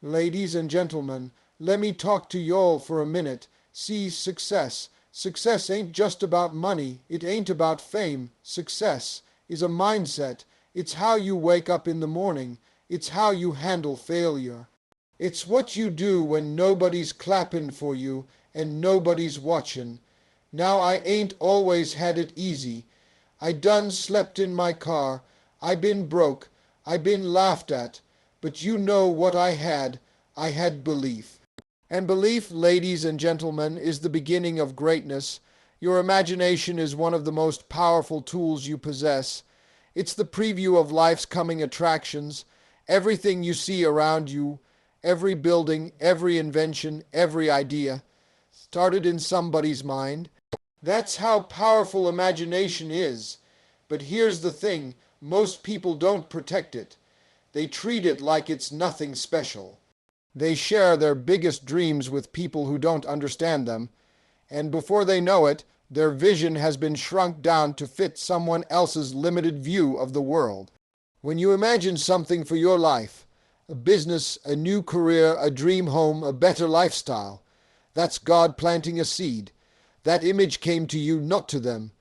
Ladies and gentlemen, let me talk to y'all for a minute. See, success. Success ain't just about money. It ain't about fame. Success is a mindset. It's how you wake up in the morning. It's how you handle failure. It's what you do when nobody's clapping for you and nobody's watching. Now I ain't always had it easy. I done slept in my car. I been broke. I been laughed at. But you know what I had. I had belief. And belief, ladies and gentlemen, is the beginning of greatness. Your imagination is one of the most powerful tools you possess. It's the preview of life's coming attractions. Everything you see around you, every building, every invention, every idea, started in somebody's mind. That's how powerful imagination is. But here's the thing, most people don't protect it. They treat it like it's nothing special. They share their biggest dreams with people who don't understand them, and before they know it, their vision has been shrunk down to fit someone else's limited view of the world. When you imagine something for your life, a business, a new career, a dream home, a better lifestyle, that's God planting a seed. That image came to you, not to them.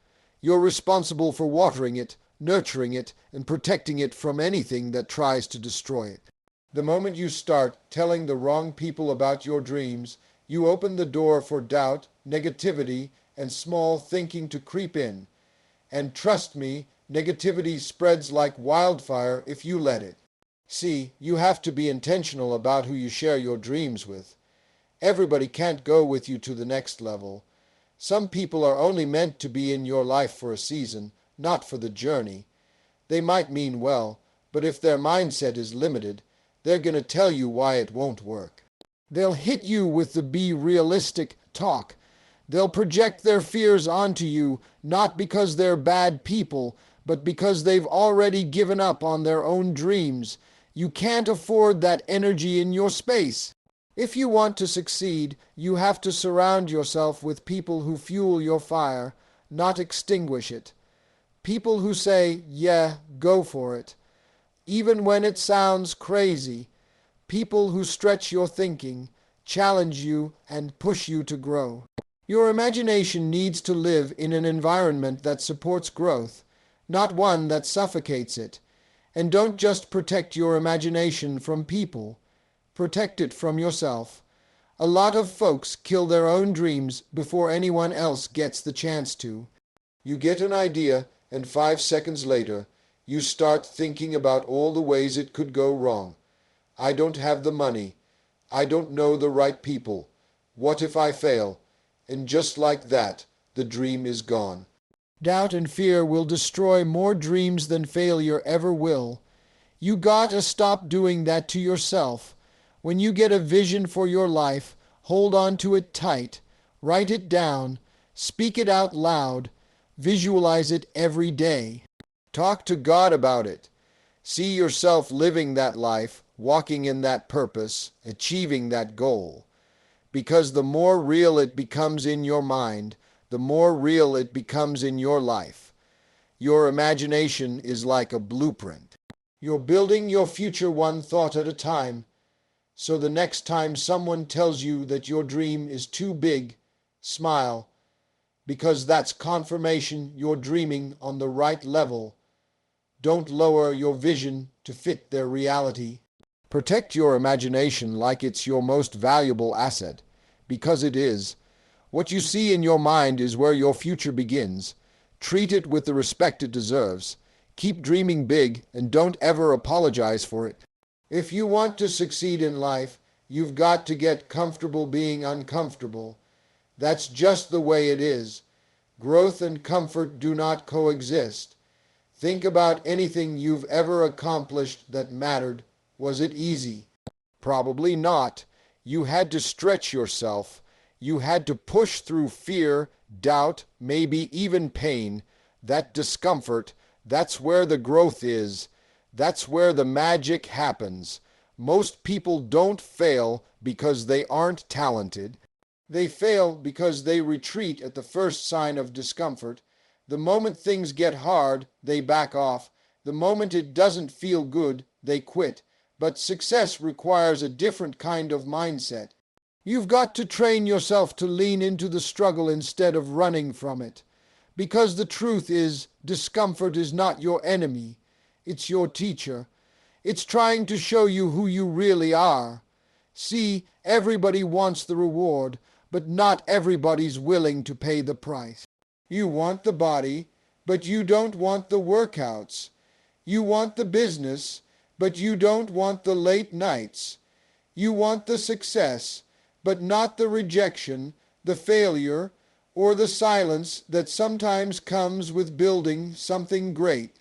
You're responsible for watering it, nurturing it, and protecting it from anything that tries to destroy it. The moment you start telling the wrong people about your dreams, you open the door for doubt, negativity, and small thinking to creep in. And trust me, negativity spreads like wildfire if you let it. See, you have to be intentional about who you share your dreams with. Everybody can't go with you to the next level. Some people are only meant to be in your life for a season, not for the journey. They might mean well, but if their mindset is limited, they're going to tell you why it won't work. They'll hit you with the be realistic talk. They'll project their fears onto you, not because they're bad people, but because they've already given up on their own dreams. You can't afford that energy in your space. If you want to succeed, you have to surround yourself with people who fuel your fire, not extinguish it. People who say, yeah, go for it, even when it sounds crazy. People who stretch your thinking, challenge you, and push you to grow. Your imagination needs to live in an environment that supports growth, not one that suffocates it. And don't just protect your imagination from people. Protect it from yourself. A lot of folks kill their own dreams before anyone else gets the chance to. You get an idea, and 5 seconds later, you start thinking about all the ways it could go wrong. I don't have the money. I don't know the right people. What if I fail? And just like that, the dream is gone. Doubt and fear will destroy more dreams than failure ever will. You gotta stop doing that to yourself. When you get a vision for your life, hold on to it tight. Write it down. Speak it out loud. Visualize it every day. Talk to God about it. See yourself living that life, walking in that purpose, achieving that goal. Because the more real it becomes in your mind, the more real it becomes in your life. Your imagination is like a blueprint. You're building your future one thought at a time. So the next time someone tells you that your dream is too big, smile, because that's confirmation you're dreaming on the right level. Don't lower your vision to fit their reality. Protect your imagination like it's your most valuable asset, because it is. What you see in your mind is where your future begins. Treat it with the respect it deserves. Keep dreaming big and don't ever apologize for it. If you want to succeed in life, you've got to get comfortable being uncomfortable. That's just the way it is. Growth and comfort do not coexist. Think about anything you've ever accomplished that mattered. Was it easy? Probably not. You had to stretch yourself. You had to push through fear, doubt, maybe even pain. That discomfort, that's where the growth is. That's where the magic happens. Most people don't fail because they aren't talented. They fail because they retreat at the first sign of discomfort. The moment things get hard, they back off. The moment it doesn't feel good, they quit. But success requires a different kind of mindset. You've got to train yourself to lean into the struggle instead of running from it. Because the truth is, discomfort is not your enemy. It's your teacher. It's trying to show you who you really are. See, everybody wants the reward, but not everybody's willing to pay the price. You want the body, but you don't want the workouts. You want the business, but you don't want the late nights. You want the success, but not the rejection, the failure, or the silence that sometimes comes with building something great.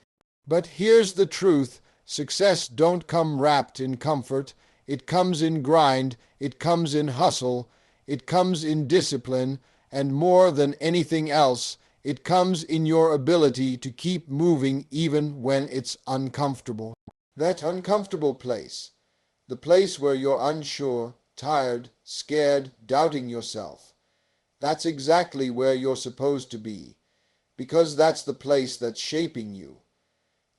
But here's the truth. Success don't come wrapped in comfort. It comes in grind. It comes in hustle. It comes in discipline. And more than anything else, it comes in your ability to keep moving even when it's uncomfortable. That uncomfortable place, the place where you're unsure, tired, scared, doubting yourself. That's exactly where you're supposed to be, because that's the place that's shaping you.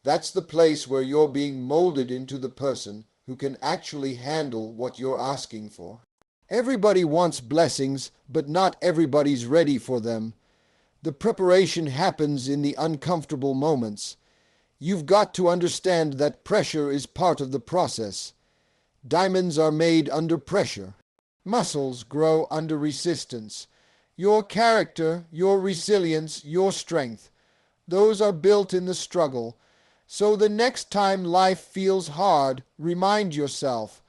That's the place where you're being molded into the person who can actually handle what you're asking for. Everybody wants blessings, but not everybody's ready for them. The preparation happens in the uncomfortable moments. You've got to understand that pressure is part of the process. Diamonds are made under pressure. Muscles grow under resistance. Your character, your resilience, your strength, those are built in the struggle. So the next time life feels hard, remind yourself,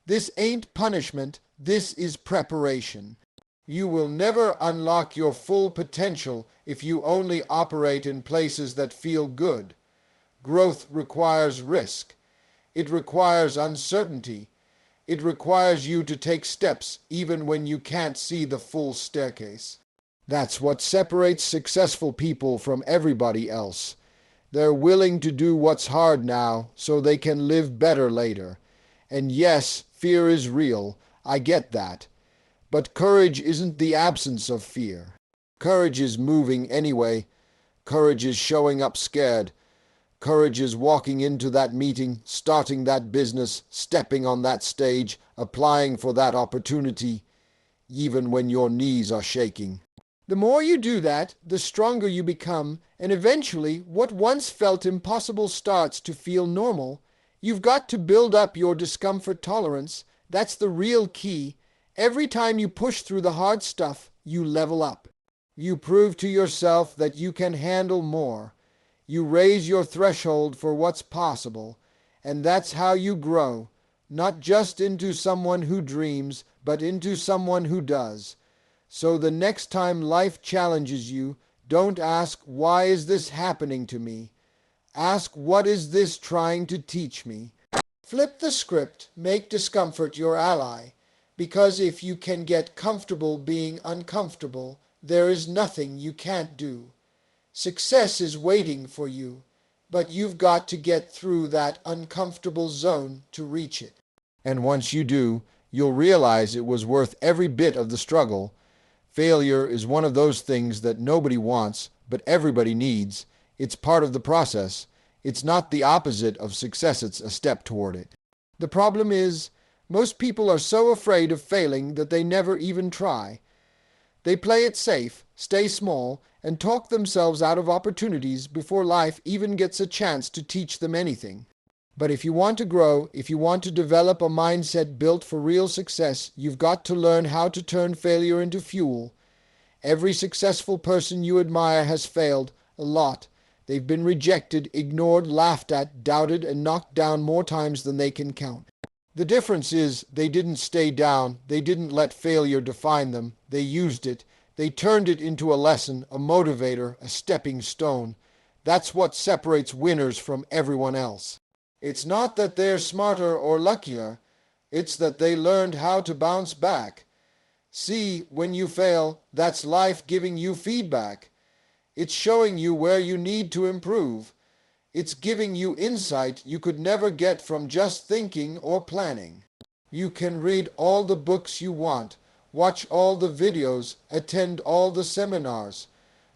this ain't punishment, this is preparation. You will never unlock your full potential if you only operate in places that feel good. Growth requires risk. It requires uncertainty. It requires you to take steps even when you can't see the full staircase. That's what separates successful people from everybody else. They're willing to do what's hard now so they can live better later. And yes, fear is real. I get that. But courage isn't the absence of fear. Courage is moving anyway. Courage is showing up scared. Courage is walking into that meeting, starting that business, stepping on that stage, applying for that opportunity, even when your knees are shaking. The more you do that, the stronger you become, and eventually what once felt impossible starts to feel normal. You've got to build up your discomfort tolerance. That's the real key. Every time you push through the hard stuff, you level up. You prove to yourself that you can handle more. You raise your threshold for what's possible, and that's how you grow, not just into someone who dreams, but into someone who does. So the next time life challenges you, don't ask, why is this happening to me? Ask, what is this trying to teach me? Flip the script, make discomfort your ally, because if you can get comfortable being uncomfortable, there is nothing you can't do. Success is waiting for you, but you've got to get through that uncomfortable zone to reach it. And once you do, you'll realize it was worth every bit of the struggle. Failure is one of those things that nobody wants, but everybody needs. It's part of the process. It's not the opposite of success, it's a step toward it. The problem is, most people are so afraid of failing that they never even try. They play it safe, stay small, and talk themselves out of opportunities before life even gets a chance to teach them anything. But if you want to grow, if you want to develop a mindset built for real success, you've got to learn how to turn failure into fuel. Every successful person you admire has failed, a lot. They've been rejected, ignored, laughed at, doubted, and knocked down more times than they can count. The difference is they didn't stay down. They didn't let failure define them. They used it. They turned it into a lesson, a motivator, a stepping stone. That's what separates winners from everyone else. It's not that they're smarter or luckier. It's that they learned how to bounce back. See, when you fail, that's life giving you feedback. It's showing you where you need to improve. It's giving you insight you could never get from just thinking or planning. You can read all the books you want, watch all the videos, attend all the seminars,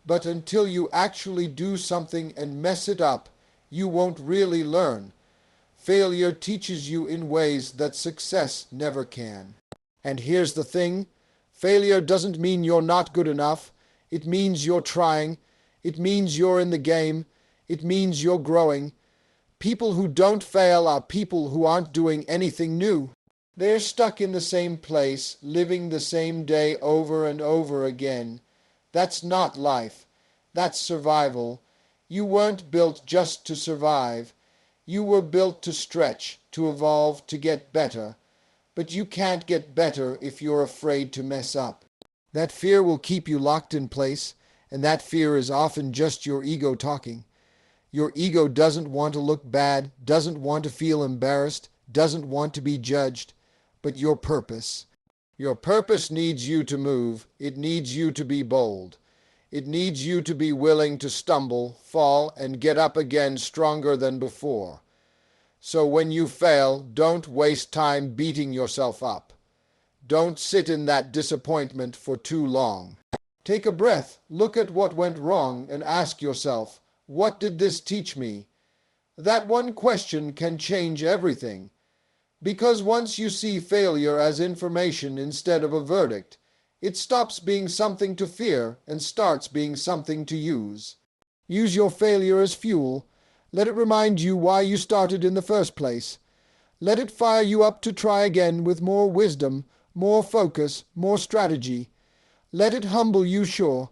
but until you actually do something and mess it up, you won't really learn. Failure teaches you in ways that success never can. And here's the thing, failure doesn't mean you're not good enough. It means you're trying. It means you're in the game. It means you're growing. People who don't fail are people who aren't doing anything new. They're stuck in the same place, living the same day over and over again. That's not life. That's survival. You weren't built just to survive. You were built to stretch, to evolve, to get better. But you can't get better if you're afraid to mess up. That fear will keep you locked in place, and that fear is often just your ego talking. Your ego doesn't want to look bad, doesn't want to feel embarrassed, doesn't want to be judged, but your purpose. Your purpose needs you to move. It needs you to be bold. It needs you to be willing to stumble, fall, and get up again stronger than before. So when you fail, don't waste time beating yourself up. Don't sit in that disappointment for too long. Take a breath, look at what went wrong, and ask yourself, what did this teach me? That one question can change everything. Because once you see failure as information instead of a verdict, it stops being something to fear and starts being something to use. Use your failure as fuel. Let it remind you why you started in the first place. Let it fire you up to try again with more wisdom, more focus, more strategy. Let it humble you, sure,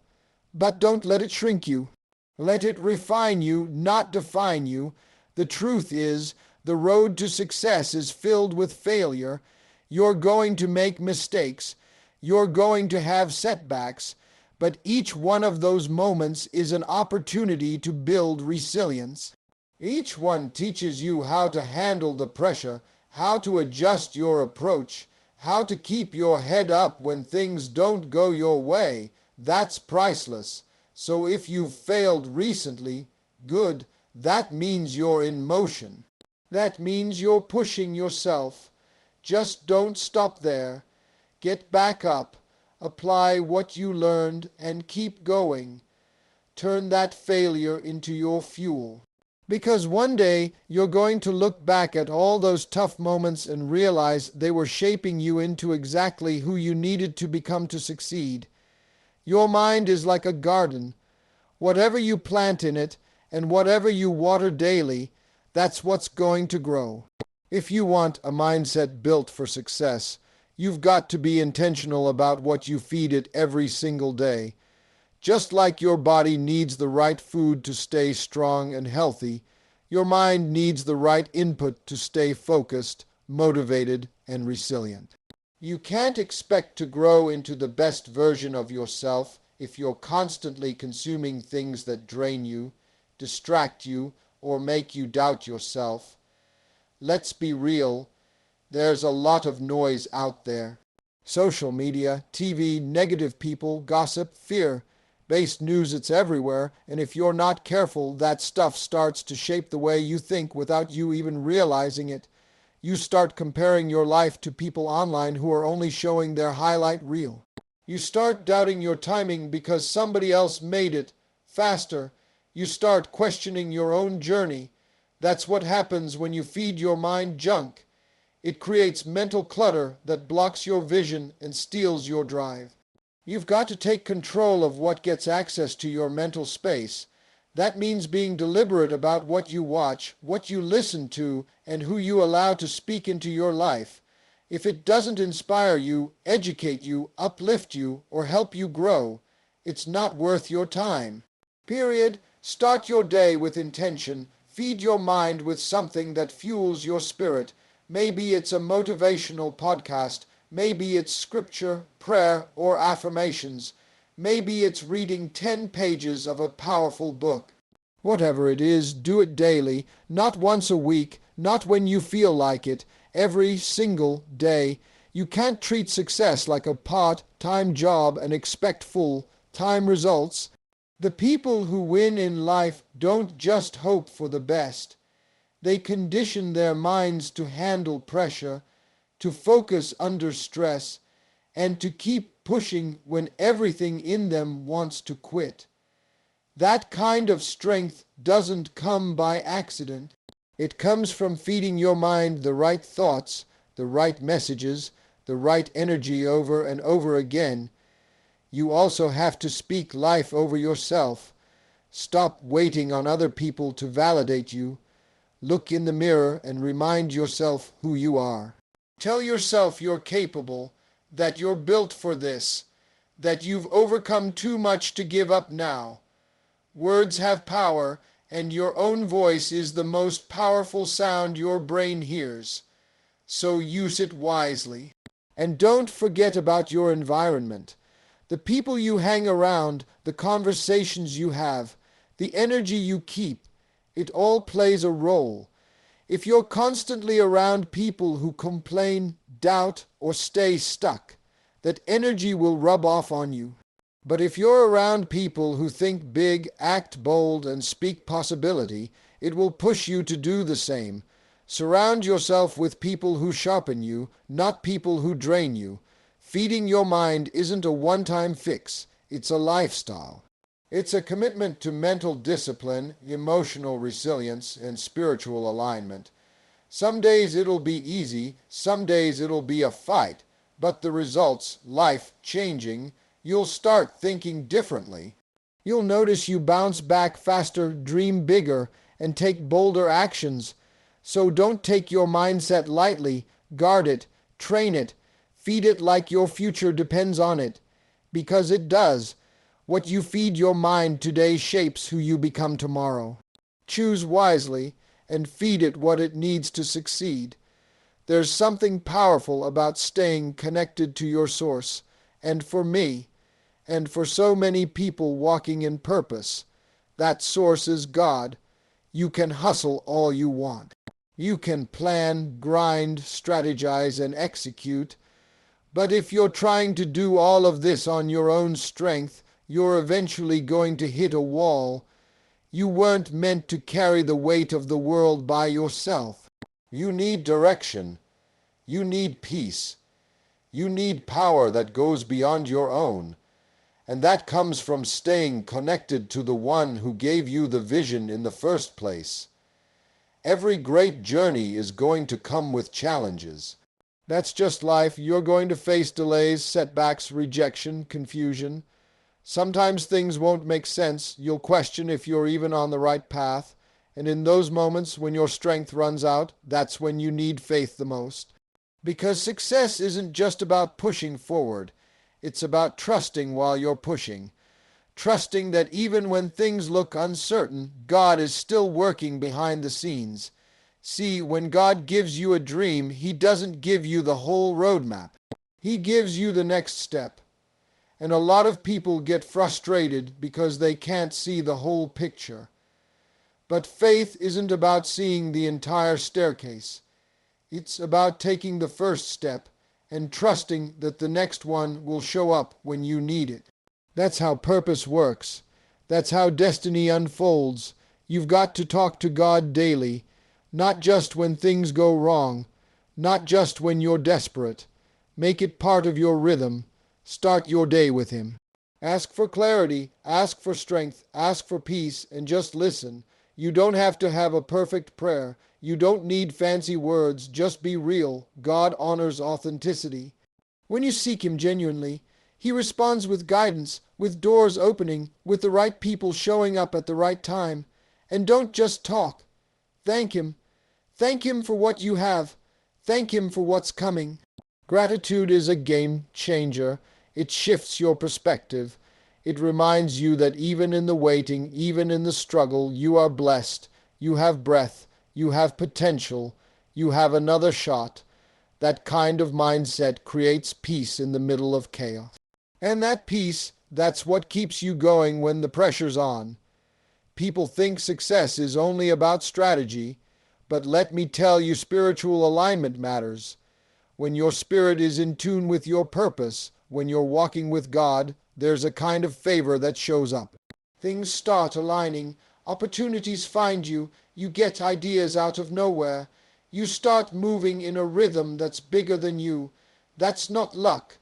but don't let it shrink you. Let it refine you, not define you. The truth is, the road to success is filled with failure. You're going to make mistakes. You're going to have setbacks. But each one of those moments is an opportunity to build resilience. Each one teaches you how to handle the pressure, how to adjust your approach, how to keep your head up when things don't go your way. That's priceless. So if you've failed recently, good, that means you're in motion. That means you're pushing yourself. Just don't stop there. Get back up, apply what you learned, and keep going. Turn that failure into your fuel. Because one day you're going to look back at all those tough moments and realize they were shaping you into exactly who you needed to become to succeed. Your mind is like a garden. Whatever you plant in it and whatever you water daily, that's what's going to grow. If you want a mindset built for success, you've got to be intentional about what you feed it every single day. Just like your body needs the right food to stay strong and healthy, your mind needs the right input to stay focused, motivated, and resilient. You can't expect to grow into the best version of yourself if you're constantly consuming things that drain you, distract you, or make you doubt yourself. Let's be real, there's a lot of noise out there. Social media, TV, negative people, gossip, fear-based news, it's everywhere, and if you're not careful, that stuff starts to shape the way you think without you even realizing it. You start comparing your life to people online who are only showing their highlight reel. You start doubting your timing because somebody else made it faster. You start questioning your own journey. That's what happens when you feed your mind junk. It creates mental clutter that blocks your vision and steals your drive. You've got to take control of what gets access to your mental space. That means being deliberate about what you watch, what you listen to, and who you allow to speak into your life. If it doesn't inspire you, educate you, uplift you, or help you grow, it's not worth your time. Period. Start your day with intention. Feed your mind with something that fuels your spirit. Maybe it's a motivational podcast. Maybe it's scripture, prayer, or affirmations. Maybe it's reading 10 pages of a powerful book. Whatever it is, do it daily, not once a week, not when you feel like it, every single day. You can't treat success like a part-time job and expect full-time results. The people who win in life don't just hope for the best. They condition their minds to handle pressure, to focus under stress, and to keep pushing when everything in them wants to quit. That kind of strength doesn't come by accident. It comes from feeding your mind the right thoughts, the right messages, the right energy over and over again. You also have to speak life over yourself. Stop waiting on other people to validate you. Look in the mirror and remind yourself who you are. Tell yourself you're capable, that you're built for this, that you've overcome too much to give up now. Words have power, and your own voice is the most powerful sound your brain hears. So use it wisely. And don't forget about your environment. The people you hang around, the conversations you have, the energy you keep, it all plays a role. If you're constantly around people who complain, doubt, or stay stuck, that energy will rub off on you. But if you're around people who think big, act bold, and speak possibility, it will push you to do the same. Surround yourself with people who sharpen you, not people who drain you. Feeding your mind isn't a one-time fix. It's a lifestyle. It's a commitment to mental discipline, emotional resilience, and spiritual alignment. Some days it'll be easy, some days it'll be a fight, but the results, life-changing. You'll start thinking differently. You'll notice you bounce back faster, dream bigger, and take bolder actions. So don't take your mindset lightly. Guard it, train it, feed it like your future depends on it. Because it does. What you feed your mind today shapes who you become tomorrow. Choose wisely and feed it what it needs to succeed. There's something powerful about staying connected to your source. And for me, and for so many people walking in purpose, that source is God. You can hustle all you want. You can plan, grind, strategize, and execute. But if you're trying to do all of this on your own strength, you're eventually going to hit a wall. You weren't meant to carry the weight of the world by yourself. You need direction. You need peace. You need power that goes beyond your own. And that comes from staying connected to the one who gave you the vision in the first place. Every great journey is going to come with challenges. That's just life. You're going to face delays, setbacks, rejection, confusion. Sometimes things won't make sense. You'll question if you're even on the right path. And in those moments when your strength runs out, that's when you need faith the most. Because success isn't just about pushing forward. It's about trusting while you're pushing. Trusting that even when things look uncertain, God is still working behind the scenes. See, when God gives you a dream, He doesn't give you the whole roadmap. He gives you the next step. And a lot of people get frustrated because they can't see the whole picture. But faith isn't about seeing the entire staircase. It's about taking the first step and trusting that the next one will show up when you need it. That's how purpose works. That's how destiny unfolds. You've got to talk to God daily, not just when things go wrong, not just when you're desperate. Make it part of your rhythm. Start your day with Him. Ask for clarity, ask for strength, ask for peace, and just listen. You don't have to have a perfect prayer. You don't need fancy words. Just be real. God honors authenticity. When you seek Him genuinely, He responds with guidance, with doors opening, with the right people showing up at the right time. And don't just talk. Thank Him. Thank Him for what you have. Thank Him for what's coming. Gratitude is a game changer. It shifts your perspective. It reminds you that even in the waiting, even in the struggle, you are blessed. You have breath. You have potential. You have another shot. That kind of mindset creates peace in the middle of chaos. And that peace, that's what keeps you going when the pressure's on. People think success is only about strategy, but let me tell you, spiritual alignment matters. When your spirit is in tune with your purpose, when you're walking with God, there's a kind of favor that shows up. Things start aligning. Opportunities find you. You get ideas out of nowhere. You start moving in a rhythm that's bigger than you. That's not luck.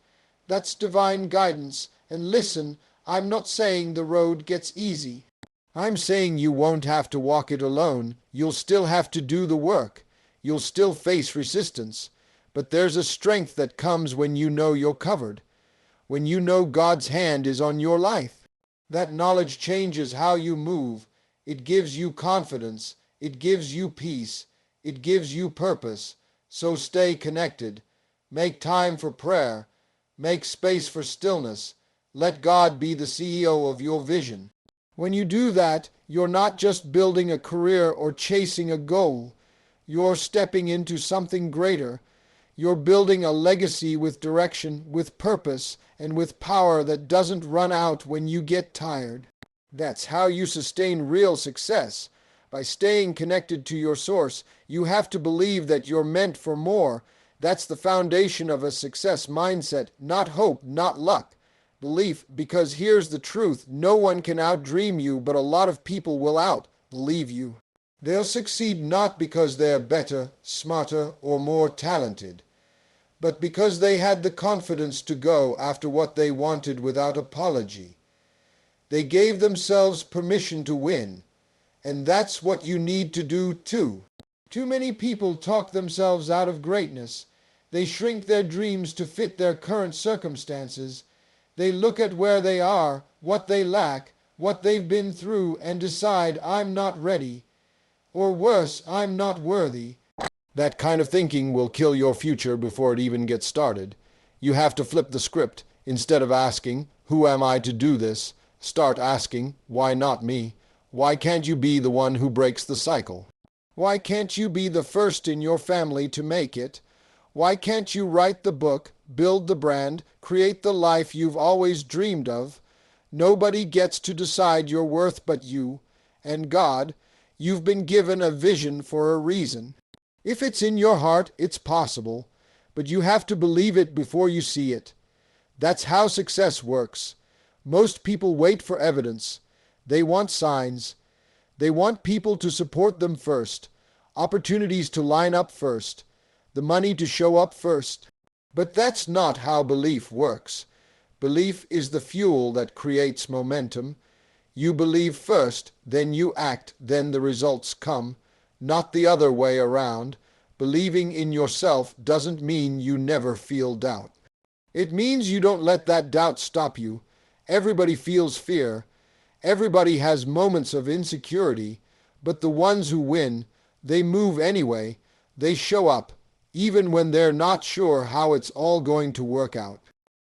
That's divine guidance. And listen, I'm not saying the road gets easy. I'm saying you won't have to walk it alone. You'll still have to do the work. You'll still face resistance. But there's a strength that comes when you know you're covered, when you know God's hand is on your life. That knowledge changes how you move. It gives you confidence. It gives you peace. It gives you purpose. So stay connected. Make time for prayer. Make space for stillness. Let God be the CEO of your vision. When you do that, you're not just building a career or chasing a goal. You're stepping into something greater. You're building a legacy with direction, with purpose, and with power that doesn't run out when you get tired. That's how you sustain real success. By staying connected to your source, you have to believe that you're meant for more. That's the foundation of a success mindset, not hope, not luck. Belief, because here's the truth, no one can outdream you, but a lot of people will out-believe you. They'll succeed not because they're better, smarter, or more talented, but because they had the confidence to go after what they wanted without apology. They gave themselves permission to win, and that's what you need to do too. Too many people talk themselves out of greatness. They shrink their dreams to fit their current circumstances. They look at where they are, what they lack, what they've been through, and decide, I'm not ready. Or worse, I'm not worthy. That kind of thinking will kill your future before it even gets started. You have to flip the script. Instead of asking, who am I to do this? Start asking, why not me? Why can't you be the one who breaks the cycle? Why can't you be the first in your family to make it? Why can't you write the book, build the brand, create the life you've always dreamed of? Nobody gets to decide your worth but you and God. You've been given a vision for a reason. If it's in your heart, it's possible, but you have to believe it before you see it. That's how success works. Most people wait for evidence. They want signs. They want people to support them first, opportunities to line up first, the money to show up first. But that's not how belief works. Belief is the fuel that creates momentum. You believe first, then you act, then the results come, not the other way around. Believing in yourself doesn't mean you never feel doubt. It means you don't let that doubt stop you. Everybody feels fear. Everybody has moments of insecurity, but the ones who win, they move anyway. They show up, even when they're not sure how it's all going to work out.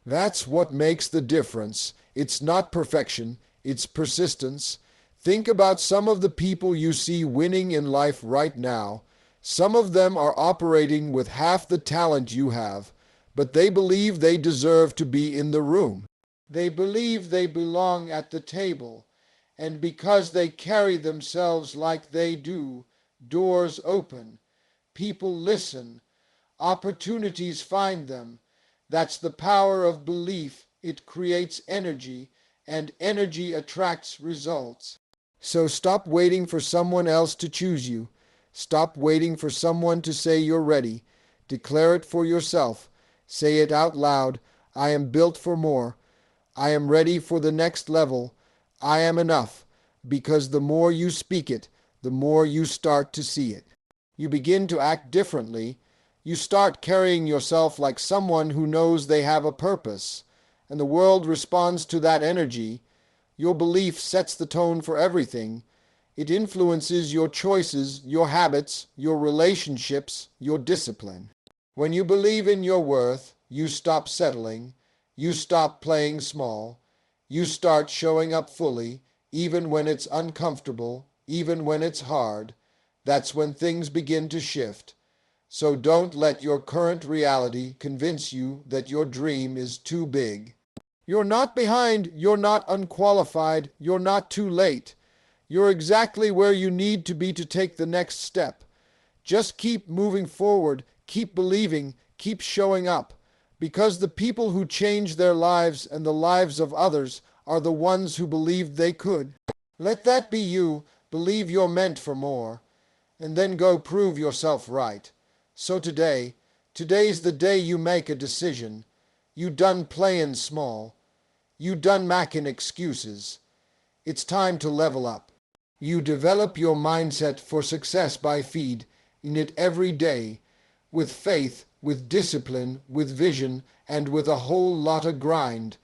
That's what makes the difference. It's not perfection, it's persistence. Think about some of the people you see winning in life right now. Some of them are operating with half the talent you have, but they believe they deserve to be in the room. They believe they belong at the table, and because they carry themselves like they do, doors open, people listen, opportunities find them. That's the power of belief. It creates energy, and energy attracts results. So stop waiting for someone else to choose you. Stop waiting for someone to say you're ready. Declare it for yourself. Say it out loud. I am built for more. I am ready for the next level. I am enough. Because the more you speak it, the more you start to see it. You begin to act differently. You start carrying yourself like someone who knows they have a purpose, and the world responds to that energy. Your belief sets the tone for everything. It influences your choices, your habits, your relationships, your discipline. When you believe in your worth, you stop settling. You stop playing small. You start showing up fully, even when it's uncomfortable, even when it's hard. That's when things begin to shift. So don't let your current reality convince you that your dream is too big. You're not behind, you're not unqualified, you're not too late. You're exactly where you need to be to take the next step. Just keep moving forward, keep believing, keep showing up, because the people who change their lives and the lives of others are the ones who believed they could. Let that be you. Believe you're meant for more, and then go prove yourself right. So today's the day you make a decision. You done playing small. You done making excuses. It's time to level up. You develop your mindset for success by feeding it every day, with faith, with discipline, with vision, and with a whole lot of grind.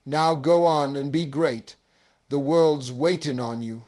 Now go on and be great. The world's waiting on you.